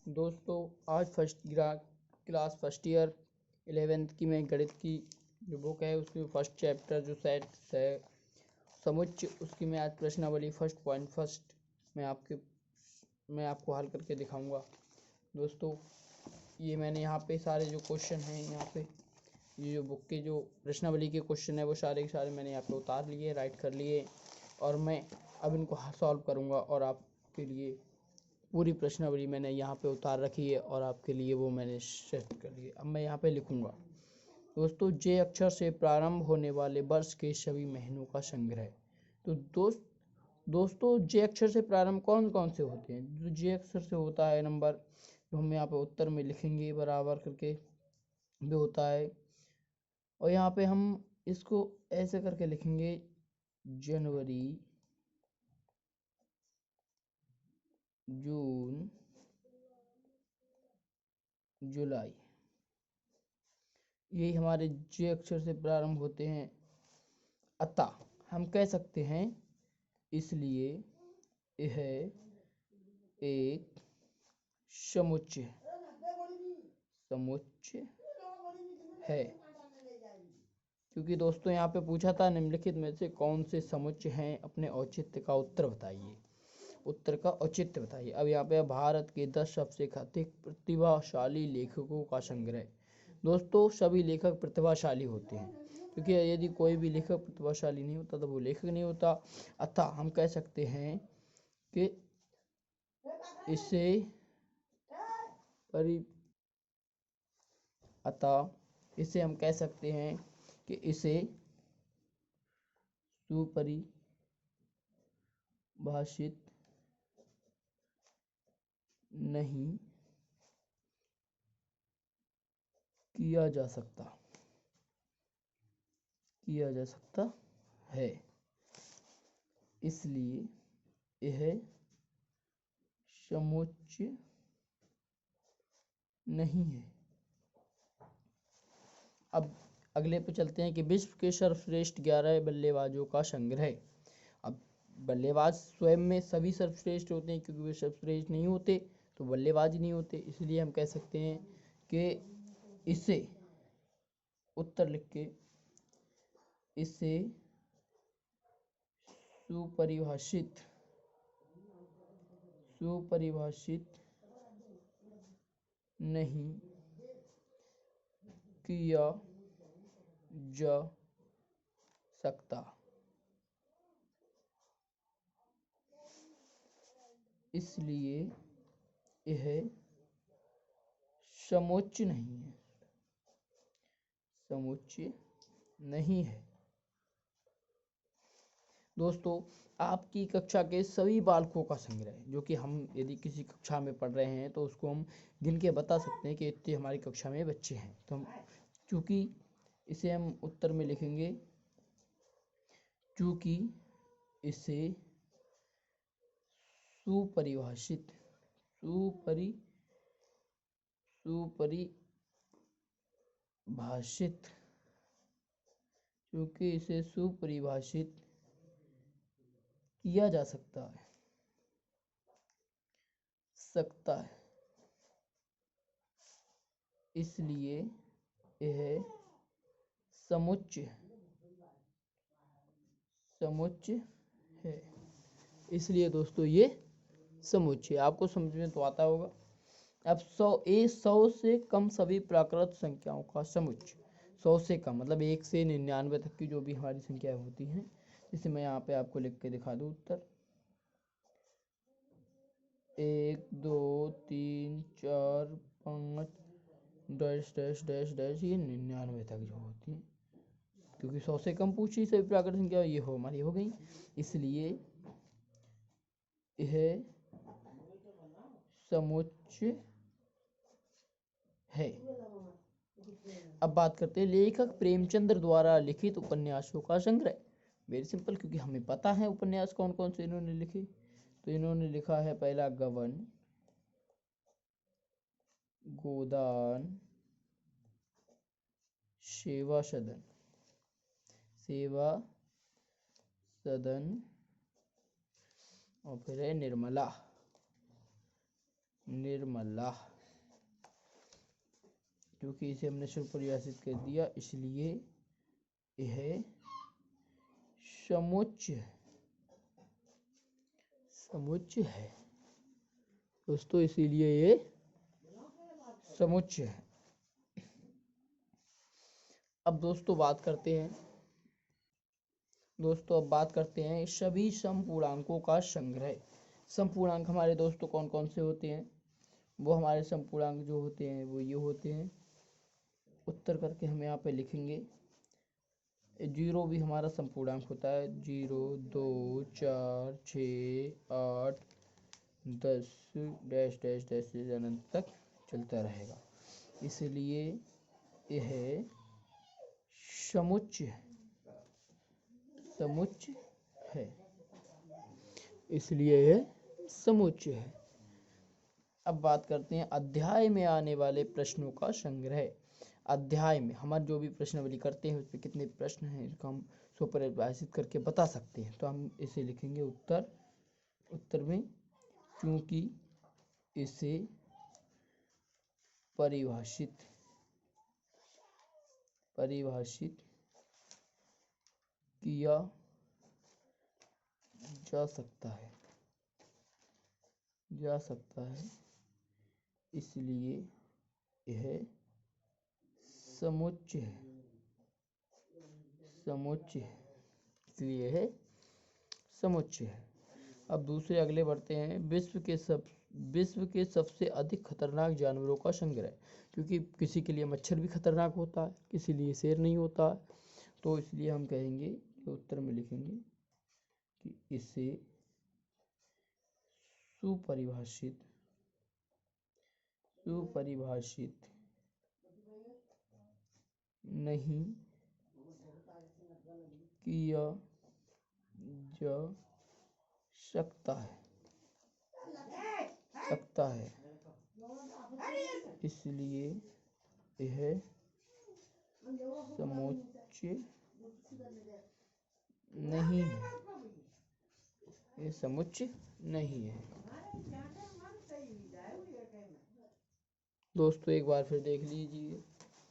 दोस्तों आज class first year 11th की मैं गणित की जो बुक है उसकी फर्स्ट चैप्टर जो सेट है समुच्चय उसकी मैं आज प्रश्नावली फर्स्ट मैं आपको हल करके दिखाऊंगा। दोस्तों ये मैंने यहाँ पे सारे जो क्वेश्चन हैं यहाँ पे ये जो बुक के जो प्रश्नावली के क्वेश्चन है वो सारे के सारे मैंने यहाँ पे उतार लिए, राइट कर लिए और मैं अब इनको सॉल्व करूँगा और आपके लिए पूरी प्रश्नावली मैंने यहाँ पे उतार रखी है और आपके लिए वो मैंने सेट कर ली है। अब मैं यहाँ पे लिखूँगा दोस्तों जे अक्षर से प्रारंभ होने वाले वर्ष के सभी महीनों का संग्रह। तो दोस्तों जे अक्षर से प्रारंभ कौन कौन से होते हैं? जो जे अक्षर से होता है नंबर जो हम यहाँ पे उत्तर में लिखेंगे बराबर करके भी होता है और यहाँ पे हम इसको ऐसे करके लिखेंगे जनवरी, जून, जुलाई, यही हमारे जे अक्षर से प्रारंभ होते हैं। अतः हम कह सकते हैं इसलिए यह एक समुच्चय है। क्योंकि दोस्तों यहाँ पे पूछा था निम्नलिखित में से कौन से समुच्चय हैं, अपने औचित्य का उत्तर बताइए। उत्तर का औचित्य बताइए। अब यहाँ पे भारत के 10 सबसे अधिक प्रतिभाशाली लेखकों का संग्रह। दोस्तों सभी लेखक प्रतिभाशाली होते हैं क्योंकि यदि कोई भी लेखक प्रतिभाशाली नहीं होता तो वो लेखक नहीं होता। अतः हम कह सकते हैं कि इसे हम कह सकते हैं कि इसे सुपरिभाषित नहीं किया जा सकता है, इसलिए यह समुच्चय नहीं है। अब अगले पे चलते हैं कि विश्व के सर्वश्रेष्ठ 11 बल्लेबाजों का संग्रह। अब बल्लेबाज स्वयं में सभी सर्वश्रेष्ठ होते हैं क्योंकि वे सर्वश्रेष्ठ नहीं होते तो बल्लेबाज नहीं होते, इसलिए हम कह सकते हैं कि इसे उत्तर लिख के इसे सुपरिभाषित नहीं किया जा सकता, इसलिए यह समुच्चय नहीं है। दोस्तों आपकी कक्षा के सभी बालकों का संग्रह जो कि हम यदि किसी कक्षा में पढ़ रहे हैं तो उसको हम गिन के बता सकते हैं कि इतने हमारी कक्षा में बच्चे हैं, तो हम चूँकि इसे हम उत्तर में लिखेंगे चूँकि इसे सुपरिभाषित क्योंकि इसे सुपरिभाषित किया जा सकता है इसलिए यह समुच्चय है। इसलिए दोस्तों ये समुच्चय आपको समझ में तो आता होगा। अब 100 से कम सभी प्राकृत संख्याओं का समुच्चय। 100 से कम मतलब 1 से 99 तक की जो भी हमारी संख्याएं होती हैं, जिसे मैं यहाँ पे आपको लिख के दिखा दूँ उत्तर 1 2 3 4 5 डैश डैश डैश डैश ये 99 तक जो होती हैं, क्योंकि 100 से कम पूछी सभी प्राकृत संख्या ये हमारी हो गई, इसलिए यह समुच्चय है। अब बात करते हैं लेखक प्रेमचंद्र द्वारा लिखित उपन्यासों का संग्रह। वेरी सिंपल, क्योंकि हमें पता है उपन्यास कौन कौन से इन्होंने लिखे। तो इन्होंने लिखा है पहला गबन, गोदान, सेवा सदन और फिर है निर्मला। निर्मला, क्योंकि इसे हमने शुभ परिभाषित कर दिया इसलिए यह समुच्चय है दोस्तों, इसीलिए ये समुच्चय है। अब दोस्तों बात करते हैं सभी समपूर्णांकों का संग्रह। समपूर्णांक हमारे दोस्तों कौन कौन से होते हैं? वो हमारे समपूर्णांक जो होते हैं वो ये होते हैं। उत्तर करके हम यहाँ पे लिखेंगे। 0 भी हमारा समपूर्णांक होता है। 0, 2, 4, 6, 8, 10 डैश डैश डैश से अनंत तक चलता रहेगा, इसलिए यह समुच्चय है। इसलिए यह समुच्चय है। अब बात करते हैं अध्याय में आने वाले प्रश्नों का संग्रह। अध्याय में हमारे जो भी प्रश्नावली करते हैं उसमें कितने प्रश्न हैं इसको हम स्वपरिभाषित करके बता सकते हैं। तो हम इसे लिखेंगे उत्तर में, क्योंकि इसे परिभाषित किया जा सकता है इसलिए यह समुच्चय है। अब दूसरे अगले बढ़ते हैं विश्व के सबसे अधिक खतरनाक जानवरों का संग्रह। क्योंकि किसी के लिए मच्छर भी खतरनाक होता है, किसी लिए शेर नहीं होता है, तो इसलिए हम कहेंगे कि उत्तर में लिखेंगे कि इसे सुपरिभाषित नहीं किया जा सकता है इसलिए यह समुच्चय नहीं है। दोस्तों एक बार फिर देख लीजिए,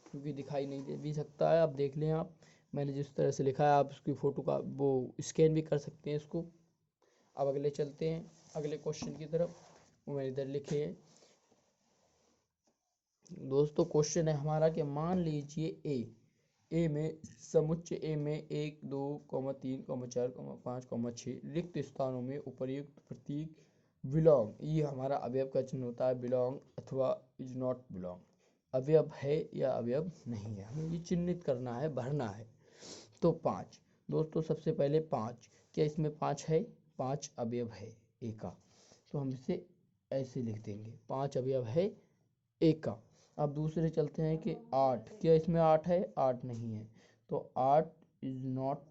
क्योंकि दिखाई नहीं दे भी सकता है। आप देख लें, आप मैंने जिस तरह से लिखा है आप उसकी फ़ोटो का वो स्कैन भी कर सकते हैं इसको। अब अगले चलते हैं अगले क्वेश्चन की तरफ, वो मैंने इधर लिखे हैं। दोस्तों क्वेश्चन है हमारा कि मान लीजिए ए में समुच्चय ए में 1, 2, 3, 4, 5, 6 रिक्त स्थानों में उपर्युक्त प्रतीक बिलोंग, ये हमारा अवयव का चिन्ह होता है, बिलोंग अथवा इज नॉट बिलोंग, अवयव है या अवयव नहीं है, हमें ये चिन्हित करना है, भरना है। तो 5 दोस्तों, सबसे पहले 5, क्या इसमें 5 है? 5 अवयव है ए का, तो हम इसे ऐसे लिख देंगे, 5 अवयव है ए का। अब दूसरे चलते हैं कि 8, क्या इसमें 8 है? 8 नहीं है, तो 8 इज नॉट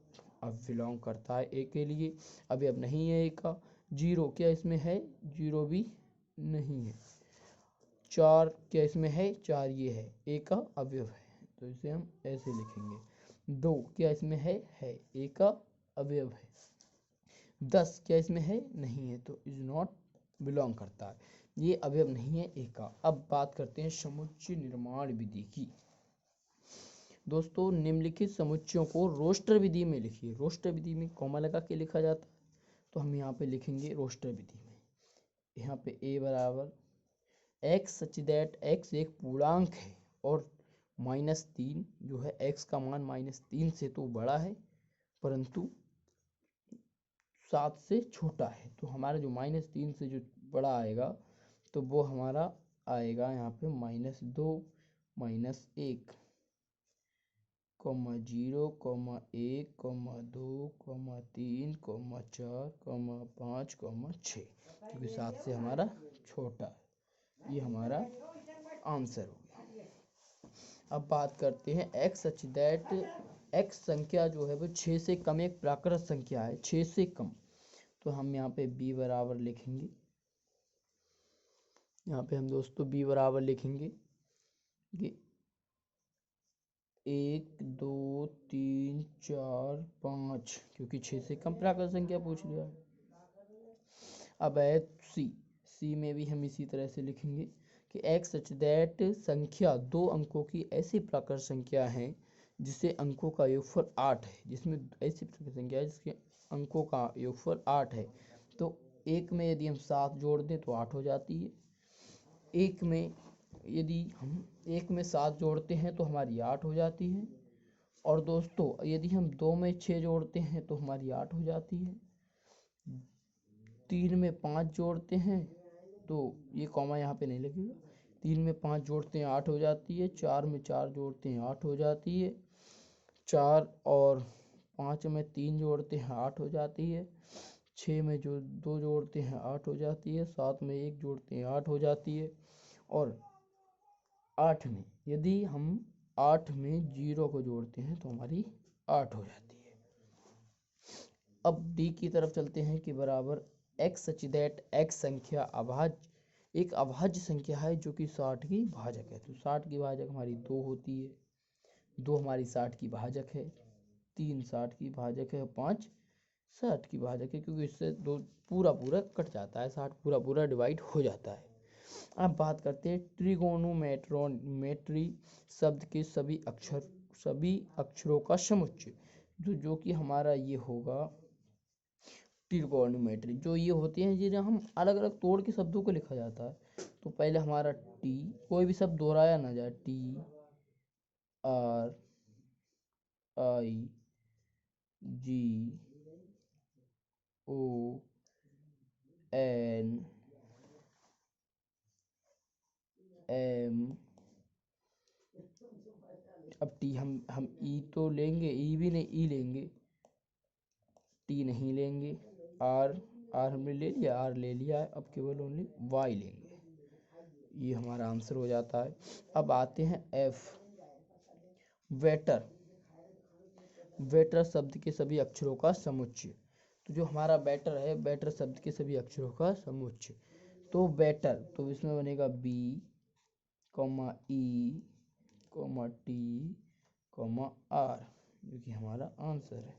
बिलोंग करता है ए के लिए, अवयव नहीं है ए का। 0, क्या इसमें है? 0 भी नहीं है। 4, क्या इसमें है? 4 ये है, ए का अवयव है, तो इसे हम ऐसे लिखेंगे। 2, क्या इसमें है? ए का अवयव है। 10, क्या इसमें है? नहीं है, तो इज नॉट बिलोंग करता है, ये अवयव नहीं है ए का। अब बात करते हैं समुच्चय निर्माण विधि की। दोस्तों निम्नलिखित समुच्चयों को रोस्टर विधि में लिखिए। रोस्टर विधि में कॉमा लगा के लिखा जाता है, तो हम यहाँ पे लिखेंगे रोस्टर विधि में। यहाँ पे ए बराबर एक्स सच दैट एक्स एक पूर्णांक है और -3 जो है एक्स का मान -3 से तो बड़ा है परंतु 7 से छोटा है, तो हमारा जो -3 से जो बड़ा आएगा तो वो हमारा आएगा यहाँ पे -2, -1, -0, -1, -2, -3, -4, -5, -6, क्योंकि 7 से हमारा छोटा है। ये हमारा आंसर हो गया। अब बात करते हैं एक्स सच दैट एक्स संख्या जो है वो 6 से कम एक प्राकृत संख्या है, 6 से कम, तो हम यहाँ पे b बराबर लिखेंगे। यहाँ पे हम दोस्तों b बराबर लिखेंगे कि 1, 2, 3, 4, 5, क्योंकि 6 से कम प्राकृत संख्या पूछ लिया है। अब है सी सी में भी हम इसी तरह से लिखेंगे कि एक्स सच दैट संख्या 2 अंकों की ऐसी प्राकृत संख्या है जिसे अंकों का योगफल 8 है, जिसमें ऐसी प्राकृत संख्या है जिसके अंकों का योगफल 8 है। तो एक में यदि हम 7 जोड़ दें तो 8 हो जाती है। एक में यदि हम 7 जोड़ते हैं तो हमारी 8 हो जाती है। और दोस्तों यदि हम 2 में 6 जोड़ते हैं तो हमारी 8 हो जाती है। 3 में 5 जोड़ते हैं तो ये कॉमा यहाँ पे नहीं लगेगा। 3 में 5 जोड़ते हैं 8 हो जाती है। 4 में 4 जोड़ते हैं 8 हो जाती है। 4 और 5 में 3 जोड़ते हैं 8 हो जाती है। 6 में जो 2 जोड़ते हैं 8 हो जाती है। 7 में 1 जोड़ते हैं 8 हो जाती है। और 8 में यदि हम 8 में 0 को जोड़ते हैं तो हमारी 8 हो जाती है। अब डी की तरफ चलते हैं कि बराबर एक्स सच दैट एक्स संख्या अभाज्य एक अभाज्य संख्या है जो कि 60 की भाजक है। तो 60 की भाजक हमारी 2 होती है। 2 हमारी 60 की भाजक है। 3 60 की भाजक है। 5 60 की भाजक है, क्योंकि इससे 2 पूरा पूरा कट जाता है, 60 पूरा पूरा डिवाइड हो जाता है। अब बात करते हैं ट्रिगोनोमेट्री शब्द के सभी अक्षरों का समुच्चय, जो कि हमारा ये होगा ट्रिगोनोमेट्री। जो ये होती हैं जिन्हें हम अलग अलग तोड़ के शब्दों को लिखा जाता है। तो पहले हमारा टी, कोई भी शब्द दोहराया ना जाए, T R I G O N M. अब टी हम ई तो लेंगे, ई भी नहीं, ई लेंगे, टी नहीं लेंगे। आर हमने ले लिया, आर ले लिया है। अब केवल ओनली वाई लेंगे। ये हमारा आंसर हो जाता है। अब आते हैं एफ, वेटर। वेटर शब्द के सभी अक्षरों का समुच्चय। तो जो हमारा बेटर है, बेटर शब्द के सभी अक्षरों का समुच्चय। तो बेटर, तो इसमें बनेगा B comma E comma T comma R, जो कि हमारा आंसर है।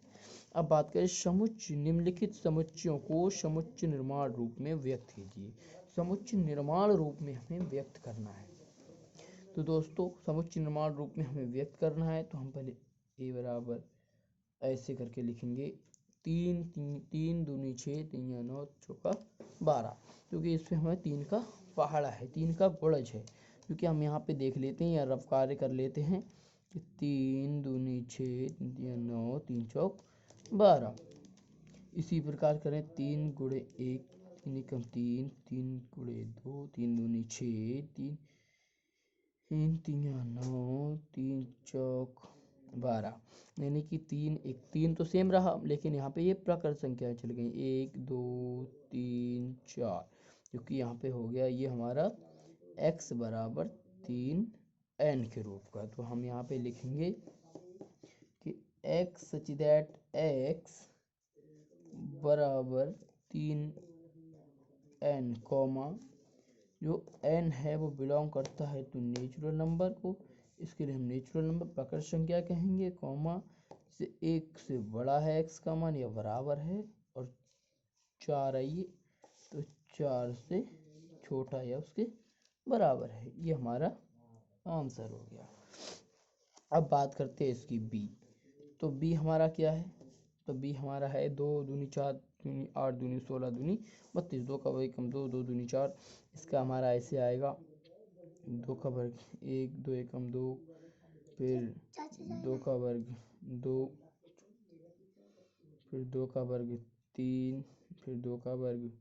अब बात करें समुच्चय। निम्नलिखित समुच्चयों को समुच्चय निर्माण रूप में व्यक्त कीजिए। समुच्चय निर्माण रूप में हमें व्यक्त करना है। तो दोस्तों समुच्चय निर्माण रूप में हमें व्यक्त करना है तो हम पहले ए बराबर ऐसे करके लिखेंगे, 3 दूनी 6, 3 या 9, चौका 12, क्योंकि इसमें हमें 3 का पहाड़ा है, 3 का गुणज है। क्योंकि हम यहाँ पे देख लेते हैं या रफ कार्य कर लेते हैं कि 3 दूनी 6, 3 या 9, 3 चौक 12। इसी प्रकार करें 3 गुणे 1, 3 एकम 3, 3 गुणे 2, 3 दूनी 6, 3 या 9, 3 चौक 12, यानी कि 3 तो सेम रहा, लेकिन यहाँ पे ये प्राकृत संख्याएं चल गई, 1 2 3 4, क्योंकि यहाँ पे हो गया ये हमारा x बराबर 3n के रूप का। तो हम यहाँ पे लिखेंगे कि x सच दैट x बराबर 3n कॉमा, जो n है वो बिलोंग करता है तो नेचुरल नंबर को, इसके लिए हम नेचुरल नंबर प्राकृत संख्या कहेंगे, कॉमा से 1 से बड़ा है x का मान या बराबर है, और 4 आइए तो 4 से छोटा या उसके बराबर है। ये हमारा आंसर हो गया। अब बात करते हैं इसकी बी। तो बी हमारा क्या है? तो बी हमारा है 2 दूनी 4 दूनी 8 दूनी 16 दूनी 32, 2 का वर्ग कम 2, 2 दूनी 4। इसका हमारा ऐसे आएगा 2 का वर्ग 1, 2 एकम 2, फिर 2 का वर्ग 2, फिर 2 का वर्ग 3, फिर 2 का वर्ग